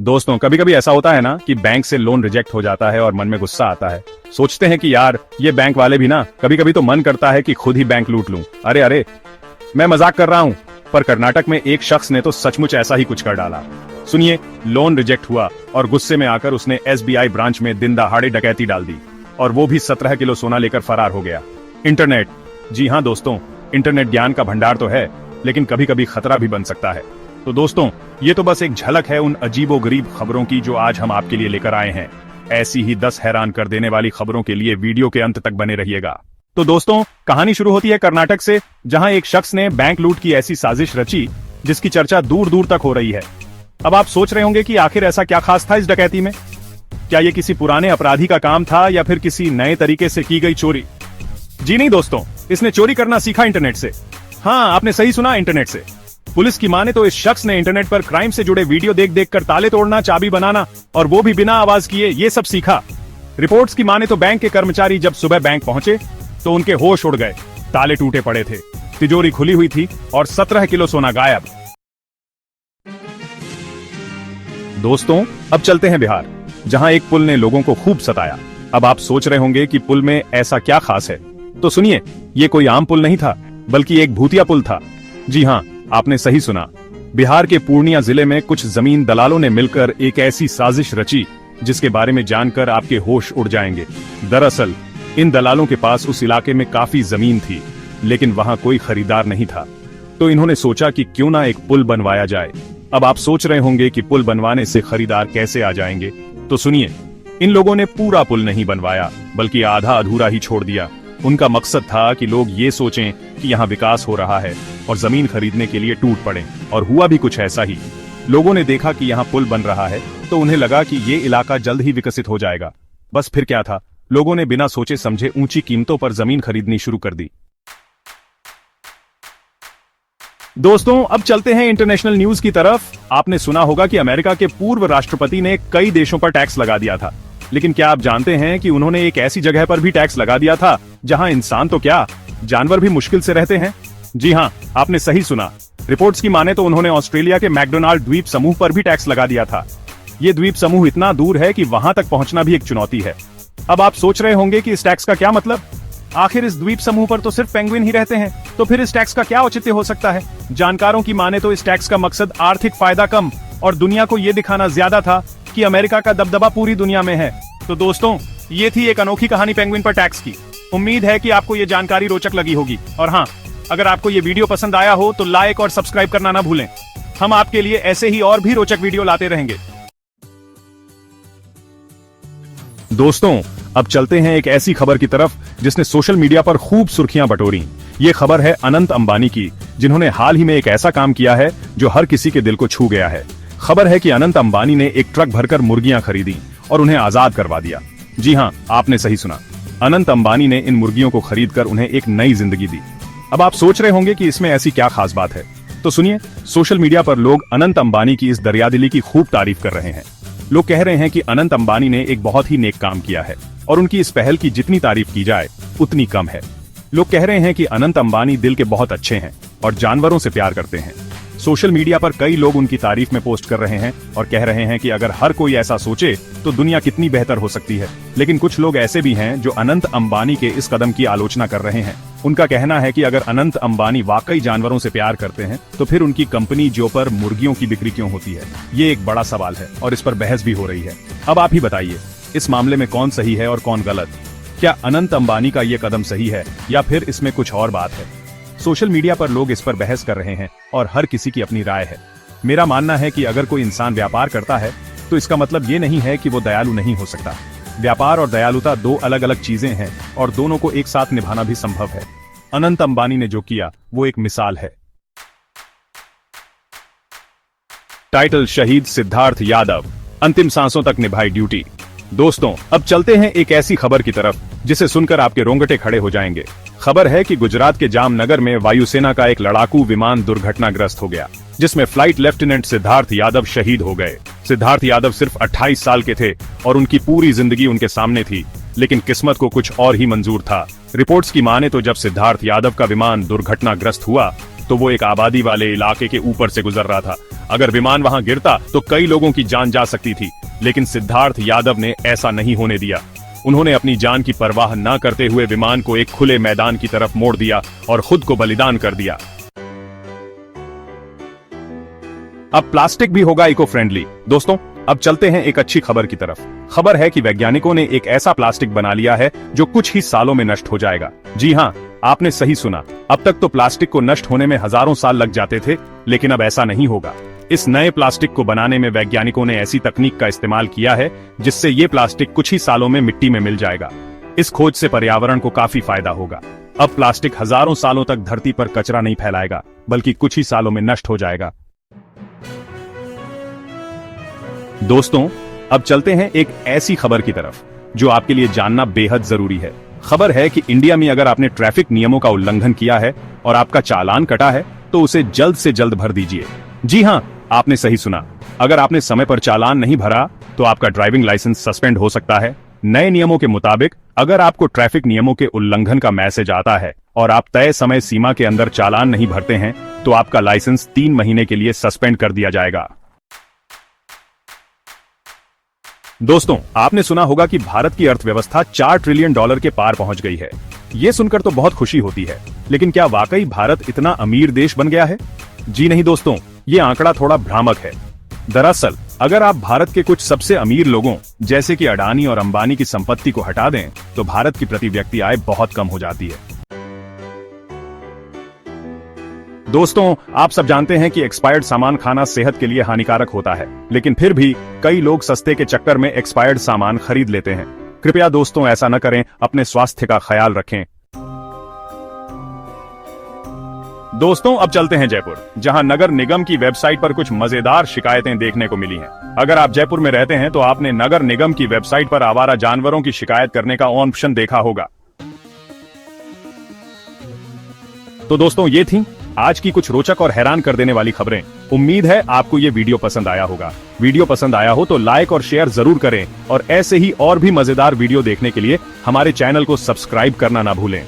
दोस्तों, कभी कभी ऐसा होता है ना कि बैंक से लोन रिजेक्ट हो जाता है और मन में गुस्सा आता है। सोचते हैं कि यार ये बैंक वाले भी ना, कभी कभी तो मन करता है कि खुद ही बैंक लूट लूं। अरे अरे, मैं मजाक कर रहा हूं, पर कर्नाटक में एक शख्स ने तो सचमुच ऐसा ही कुछ कर डाला। सुनिए, लोन रिजेक्ट हुआ और गुस्से में आकर उसने SBI ब्रांच में दिन दहाड़े डकैती डाल दी, और वो भी 17 किलो सोना लेकर फरार हो गया। इंटरनेट, जी हाँ दोस्तों, इंटरनेट ज्ञान का भंडार तो है, लेकिन कभी कभी खतरा भी बन सकता है। तो दोस्तों, ये तो बस एक झलक है उन अजीबोगरीब खबरों की जो आज हम आपके लिए लेकर आए हैं। ऐसी ही 10 हैरान कर देने वाली खबरों के लिए वीडियो के अंत तक बने रहिएगा। तो दोस्तों, कहानी शुरू होती है कर्नाटक से, जहां एक शख्स ने बैंक लूट की ऐसी साजिश रची जिसकी चर्चा दूर दूर तक हो रही है। अब आप सोच रहे होंगे कि आखिर ऐसा क्या खास था इस डकैती में। क्या ये किसी पुराने अपराधी का काम था या फिर किसी नए तरीके से की गई चोरी? जी नहीं दोस्तों, इसने चोरी करना सीखा इंटरनेट से। हाँ, आपने सही सुना, इंटरनेट से। पुलिस की माने तो इस शख्स ने इंटरनेट पर क्राइम से जुड़े वीडियो देख देख कर ताले तोड़ना, चाबी बनाना, और वो भी बिना आवाज किए, ये सब सीखा। रिपोर्ट्स की माने तो बैंक के कर्मचारी जब सुबह बैंक पहुंचे तो उनके होश उड़ गए। ताले टूटे पड़े थे, तिजोरी खुली हुई थी और 17 किलो सोना गायब। दोस्तों, अब चलते हैं बिहार, जहां एक पुल ने लोगों को खूब सताया। अब आप सोच रहे होंगे कि पुल में ऐसा क्या खास है, तो सुनिए, ये कोई आम पुल नहीं था, बल्कि एक भूतिया पुल था। जी हाँ, आपने सही सुना। बिहार के पूर्णिया जिले में कुछ जमीन दलालों ने मिलकर एक ऐसी साजिश रची जिसके बारे में जानकर आपके होश उड़ जाएंगे। दरअसल इन दलालों के पास उस इलाके में काफी जमीन थी, लेकिन वहां कोई खरीदार नहीं था। तो इन्होंने सोचा कि क्यों ना एक पुल बनवाया जाए। अब आप सोच रहे होंगे कि पुल बनवाने से खरीदार कैसे आ जाएंगे, तो सुनिए, इन लोगों ने पूरा पुल नहीं बनवाया, बल्कि आधा अधूरा ही छोड़ दिया। उनका मकसद था कि लोग ये सोचें कि यहाँ विकास हो रहा है और जमीन खरीदने के लिए टूट पड़े, और हुआ भी कुछ ऐसा ही। लोगों ने देखा कि यहाँ पुल बन रहा है तो उन्हें लगा कि ये इलाका जल्द ही विकसित हो जाएगा। बस फिर क्या था, लोगों ने बिना सोचे समझे ऊंची कीमतों पर जमीन खरीदनी शुरू कर दी। दोस्तों, अब चलते हैं इंटरनेशनल न्यूज की तरफ। आपने सुना होगा कि अमेरिका के पूर्व राष्ट्रपति ने कई देशों पर टैक्स लगा दिया था, लेकिन क्या आप जानते हैं कि उन्होंने एक ऐसी जगह पर भी टैक्स लगा दिया था जहां इंसान तो क्या, जानवर भी मुश्किल से रहते हैं। जी हाँ, आपने सही सुना। रिपोर्ट्स की माने तो उन्होंने ऑस्ट्रेलिया के मैकडोनाल्ड द्वीप समूह पर भी टैक्स लगा दिया था। ये द्वीप समूह इतना दूर है कि वहां तक पहुंचना भी एक चुनौती है। अब आप सोच रहे होंगे कि इस टैक्स का क्या मतलब। आखिर इस द्वीप समूह पर तो सिर्फ पेंगुइन ही रहते हैं, तो फिर इस टैक्स का क्या औचित्य हो सकता है। जानकारों की माने तो इस टैक्स का मकसद आर्थिक फायदा कम और दुनिया को ये दिखाना ज्यादा था कि अमेरिका का दबदबा पूरी दुनिया में है। तो दोस्तों, ये थी एक अनोखी कहानी पेंगुइन पर टैक्स की। उम्मीद है कि आपको ये जानकारी रोचक लगी होगी, और हाँ, अगर आपको ये वीडियो पसंद आया हो तो लाइक और सब्सक्राइब करना ना भूलें। हम आपके लिए ऐसे ही और भी रोचक वीडियो लाते रहेंगे। दोस्तों, अब चलते हैं एक ऐसी खबर की तरफ जिसने सोशल मीडिया पर खूब सुर्खियां बटोरी। ये खबर है अनंत अंबानी की, जिन्होंने हाल ही में एक ऐसा काम किया है जो हर किसी के दिल को छू गया है। खबर है कि अनंत अंबानी ने एक ट्रक भरकर मुर्गियां खरीदी और उन्हें आजाद करवा दिया। जी हाँ, आपने सही सुना। अनंत अंबानी ने इन मुर्गियों को खरीदकर उन्हें एक नई जिंदगी दी। अब आप सोच रहे होंगे कि इसमें ऐसी क्या खास बात है, तो सुनिए, सोशल मीडिया पर लोग अनंत अंबानी की इस दरियादिली की खूब तारीफ कर रहे हैं। लोग कह रहे हैं कि अनंत अंबानी ने एक बहुत ही नेक काम किया है और उनकी इस पहल की जितनी तारीफ की जाए उतनी कम है। लोग कह रहे हैं कि अनंत अंबानी दिल के बहुत अच्छे हैं और जानवरों से प्यार करते हैं। सोशल मीडिया पर कई लोग उनकी तारीफ में पोस्ट कर रहे हैं और कह रहे हैं कि अगर हर कोई ऐसा सोचे तो दुनिया कितनी बेहतर हो सकती है। लेकिन कुछ लोग ऐसे भी हैं जो अनंत अंबानी के इस कदम की आलोचना कर रहे हैं। उनका कहना है कि अगर अनंत अंबानी वाकई जानवरों से प्यार करते हैं तो फिर उनकी कंपनी जो पर मुर्गियों की बिक्री क्यों होती है। ये एक बड़ा सवाल है और इस पर बहस भी हो रही है। अब आप ही बताइए, इस मामले में कौन सही है और कौन गलत। क्या अनंत अंबानी का ये कदम सही है या फिर इसमें कुछ और बात है। सोशल मीडिया पर लोग इस पर बहस कर रहे हैं और हर किसी की अपनी राय है। मेरा मानना है कि अगर कोई इंसान व्यापार करता है तो इसका मतलब ये नहीं है कि वो दयालु नहीं हो सकता। व्यापार और दयालुता दो अलग अलग चीजें हैं और दोनों को एक साथ निभाना भी संभव है। अनंत अंबानी ने जो किया वो एक मिसाल है। टाइटल, शहीद सिद्धार्थ यादव, अंतिम सांसों तक निभाई ड्यूटी। दोस्तों, अब चलते हैं एक ऐसी खबर की तरफ जिसे सुनकर आपके रोंगटे खड़े हो जाएंगे। खबर है कि गुजरात के जामनगर में वायुसेना का एक लड़ाकू विमान दुर्घटनाग्रस्त हो गया, जिसमें फ्लाइट लेफ्टिनेंट सिद्धार्थ यादव शहीद हो गए। सिद्धार्थ यादव सिर्फ 28 साल के थे और उनकी पूरी जिंदगी उनके सामने थी, लेकिन किस्मत को कुछ और ही मंजूर था। रिपोर्ट्स की माने तो जब सिद्धार्थ यादव का विमान दुर्घटनाग्रस्त हुआ तो वो एक आबादी वाले इलाके के ऊपर से गुजर रहा था। अगर विमान वहां गिरता तो कई लोगों की जान जा सकती थी, लेकिन सिद्धार्थ यादव ने ऐसा नहीं होने दिया। उन्होंने अपनी जान की परवाह न करते हुए विमान को एक खुले मैदान की तरफ मोड़ दिया और खुद को बलिदान कर दिया। अब प्लास्टिक भी होगा इको फ्रेंडली। दोस्तों, अब चलते हैं एक अच्छी खबर की तरफ। खबर है कि वैज्ञानिकों ने एक ऐसा प्लास्टिक बना लिया है जो कुछ ही सालों में नष्ट हो जाएगा। जी हाँ, आपने सही सुना। अब तक तो प्लास्टिक को नष्ट होने में हजारों साल लग जाते थे, लेकिन अब ऐसा नहीं होगा। इस नए प्लास्टिक को बनाने में वैज्ञानिकों ने ऐसी तकनीक का इस्तेमाल किया है जिससे ये प्लास्टिक कुछ ही सालों में मिट्टी में मिल जाएगा। इस खोज से पर्यावरण को काफी फायदा होगा। अब प्लास्टिक हजारों सालों तक धरती पर कचरा नहीं फैलाएगा, बल्कि कुछ ही सालों में नष्ट हो जाएगा। दोस्तों, अब चलते हैं एक ऐसी खबर की तरफ जो आपके लिए जानना बेहद जरूरी है। खबर है कि इंडिया में अगर आपने ट्रैफिक नियमों का उल्लंघन किया है और आपका चालान कटा है तो उसे जल्द से जल्द भर दीजिए। जी हाँ, आपने सही सुना। अगर आपने समय पर चालान नहीं भरा तो आपका ड्राइविंग लाइसेंस सस्पेंड हो सकता है। नए नियमों के मुताबिक अगर आपको ट्रैफिक नियमों के उल्लंघन का मैसेज आता है और आप तय समय सीमा के अंदर चालान नहीं भरते हैं तो आपका लाइसेंस 3 महीने के लिए सस्पेंड कर दिया जाएगा। दोस्तों, आपने सुना होगा कि भारत की अर्थव्यवस्था $4 ट्रिलियन के पार पहुंच गई है। ये सुनकर तो बहुत खुशी होती है, लेकिन क्या वाकई भारत इतना अमीर देश बन गया है? जी नहीं दोस्तों, ये आंकड़ा थोड़ा भ्रामक है। दरअसल अगर आप भारत के कुछ सबसे अमीर लोगों जैसे कि अडानी और अंबानी की संपत्ति को हटा दें तो भारत की प्रति व्यक्ति आय बहुत कम हो जाती है। दोस्तों, आप सब जानते हैं कि एक्सपायर्ड सामान खाना सेहत के लिए हानिकारक होता है, लेकिन फिर भी कई लोग सस्ते के चक्कर में एक्सपायर्ड सामान खरीद लेते हैं। कृपया दोस्तों ऐसा न करें, अपने स्वास्थ्य का ख्याल रखें। दोस्तों, अब चलते हैं जयपुर, जहां नगर निगम की वेबसाइट पर कुछ मजेदार शिकायतें देखने को मिली हैं। अगर आप जयपुर में रहते हैं तो आपने नगर निगम की वेबसाइट पर आवारा जानवरों की शिकायत करने का ऑप्शन देखा होगा। तो दोस्तों, ये थी आज की कुछ रोचक और हैरान कर देने वाली खबरें। उम्मीद है आपको ये वीडियो पसंद आया होगा। वीडियो पसंद आया हो तो लाइक और शेयर जरूर करें और ऐसे ही और भी मजेदार वीडियो देखने के लिए हमारे चैनल को सब्सक्राइब करना ना भूलें।